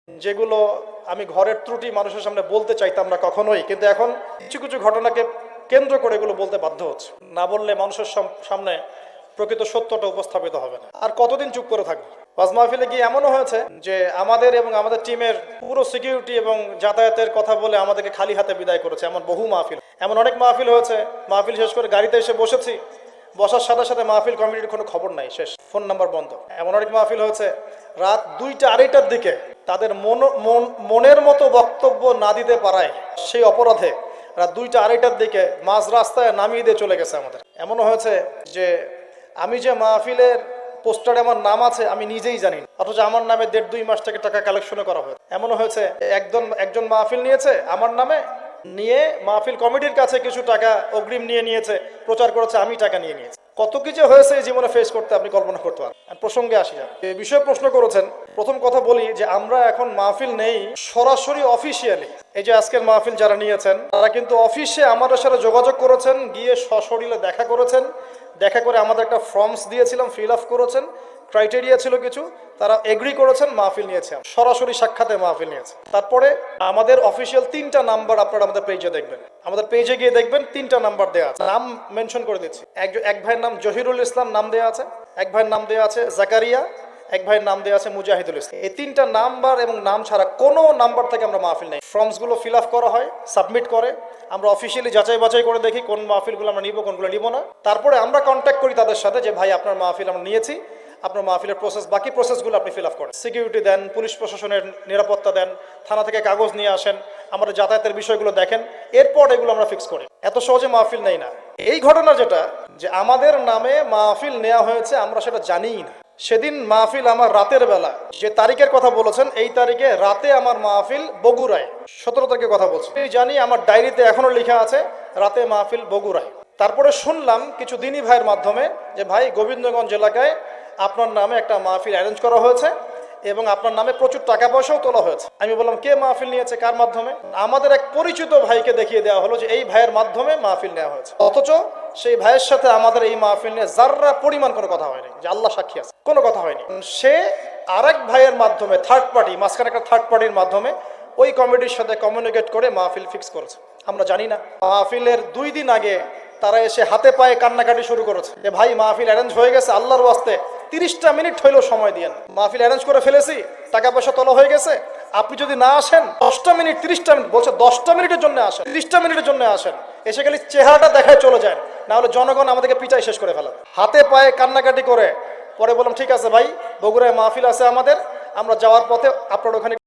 যেগুলো আমি ঘরের ত্রুটি মানুষের সামনে বলতে চাইতাম না কখনোই, কিন্তু এখন কিছু কিছু ঘটনাকে কেন্দ্র করে এগুলো বলতে বাধ্য হচ্ছে। না বললে মানুষের সামনে প্রকৃত সত্যটা উপস্থাপিত হবে না। আর কতদিন চুপ করে থাকবো? ওয়াজ মাহফিলে গিয়ে এমনও হয়েছে যে আমাদের এবং আমাদের টিমের পুরো সিকিউরিটি এবং যাতায়াতের কথা বলে আমাদেরকে খালি হাতে বিদায় করেছে। এমন বহু মাহফিল, এমন অনেক মাহফিল হয়েছে, মাহফিল শেষ করে গাড়িতে এসে বসেছি, বসার সাথে সাথে মাহফিল কমিটির কোনো খবর নাই, শেষ, ফোন নাম্বার বন্ধ। এমন অনেক মাহফিল হয়েছে রাত 2টা 2:30টার দিকে তাদের মনের মতো বক্তব্য না দিতে পারায় সেই অপরাধে রাত 2টা 2:30টার দিকে মাঝ রাস্তায় নামিয়ে দিয়ে চলে গেছে আমাদের। এমনও হয়েছে যে আমি যে মাহফিলের পোস্টারে আমার নাম আছে আমি নিজেই জানি না, অথচ আমার নামে 1.5-2 মাস থেকে টাকা কালেকশনে করা হয়েছে। এমনও হয়েছে একজন মাহফিল নিয়েছে আমার নামে, নিয়ে মাহফিল কমিটির কাছে কিছু টাকা অগ্রিম নিয়েছে, প্রচার করেছে আমি টাকা নিয়েছি। কত কিছু হয়েছে এই জীবনে ফেস করতে আপনি কল্পনা করতে পারেন। প্রসঙ্গে আসি, এই বিষয়ে প্রশ্ন করেছেন। প্রথম কথা বলি যে আমরা এখন মাহফিল নেই সরাসরি অফিসিয়ালি। এই যে আজকের মাহফিল যারা নিয়েছেন তারা কিন্তু অফিসে আমাদের সাথে যোগাযোগ করেছেন, গিয়ে সশরীরে দেখা করেছেন, দেখা করে আমাদের একটা ফর্মস দিয়েছিলাম, ফিল আপ করেছেন, ক্রাইটেরিয়া ছিল কিছু, তারা এগ্রি করেছেন, মাহফিল নিয়েছে, সরাসরি সাক্ষাতে মাহফিল নিয়েছে। তারপরে আমাদের অফিসিয়াল 3টা নাম্বার আপনারা আমাদের পেজে দেখবেন, আমাদের পেজে গিয়ে দেখবেন 3টা নাম্বার দেওয়া আছে, নাম মেনশন করে দিচ্ছি। এক ভাইয়ের নাম জহিরুল ইসলাম নাম দেওয়া আছে, এক ভাইয়ের নাম দেওয়া আছে জাকারিয়া, এক ভাইয়ের নাম দেওয়া আছে মুজাহিদুল ইসলাম। এই 3টা নাম্বার এবং নাম ছাড়া কোনো নাম্বার থেকে আমরা মাহফিল নেই। ফর্মসগুলো ফিল আপ করা হয়, সাবমিট করে, আমরা অফিসিয়ালি যাচাই বাছাই করে দেখি কোন মাহফিলগুলো আমরা নিব, কোনগুলো নিব না। তারপরে আমরা কন্ট্যাক্ট করি তাদের সাথে যে ভাই আপনার মাহফিল আমরা নিয়েছি, আপনার মাহফিলের বাকি প্রসেসগুলো আপনি ফিল আপ করেন, সিকিউরিটি দেন, পুলিশ প্রশাসনের নিরাপত্তা দেন, থানা থেকে কাগজ নিয়ে আসেন, আমাদের যাতায়াতের বিষয়গুলো দেখেন, এরপর এগুলো আমরা ফিক্স করি। এত সহজে মাহফিল নেই না। এই ঘটনা যেটা যে আমাদের নামে মাহফিল নেওয়া হয়েছে আমরা সেটা জানিই না। সেদিন মাহফিল আমার রাতের বেলা, যে তারিখের কথা বলেছেন এই তারিখে রাতে আমার মাহফিল বগুড়ায়, 17 তারিখের কথা বলছি। আমি জানি আমার ডায়েরিতে এখনো লেখা আছে রাতে মাহফিল বগুড়ায়। তারপরে শুনলাম কিছু দিনী ভাইয়ের মাধ্যমে যে ভাই গোবিন্দগঞ্জ এলাকায় আপনার নামে একটা মাহফিল অ্যারেঞ্জ করা হয়েছে এবং আপনার নামে প্রচুর টাকা পয়সাও তোলা হয়েছে। আমি বললাম কে মাহফিল নিয়েছে, কার মাধ্যমে? আমাদের এক পরিচিত ভাইকে দেখিয়ে দেওয়া হলো যে এই ভাইয়ের মাধ্যমে মাহফিল নেওয়া হয়েছে, অথচ সেই ভাইয়ের সাথে আমাদের এই মাহফিল নিয়ে যাররা পরিমাণ কোনো কথা হয়নি, যে আল্লাহ সাক্ষী আছে, কোনো কথা হয়নি। সে আরেক ভাইয়ের মাধ্যমে, থার্ড পার্টি, মাঝখানে একটা থার্ড পার্টির মাধ্যমে ওই কমিটির সাথে কমিউনিকেট করে মাহফিল ফিক্স করেছে। আমরা জানি না। মাহফিলের 2 দিন আগে তারা এসে হাতে পায়ে কান্নাকাটি শুরু করেছে যে ভাই মাহফিল অ্যারেঞ্জ হয়ে গেছে, আল্লাহর ওয়াস্তে 30টা মিনিট হইলেও সময় দিয়েন, মাহফিল অ্যারেঞ্জ করে ফেলেছি, টাকা পয়সা তোলা হয়ে গেছে, আপনি যদি না আসেন 10টা মিনিট 30টা মিনিট বলছে, 10টা মিনিটের জন্য আসেন, 30টা মিনিটের জন্য আসেন, এসে গেলে চেহারাটা দেখায় চলে যায়, না হলে জনগণ আমাদেরকে পিটাই শেষ করে ফেলে। হাতে পায়ে কান্নাকাটি করে পরে বললাম ঠিক আছে ভাই, বগুড়ায় মাহফিল আছে আমাদের, আমরা যাওয়ার পথে আপনার ওখানে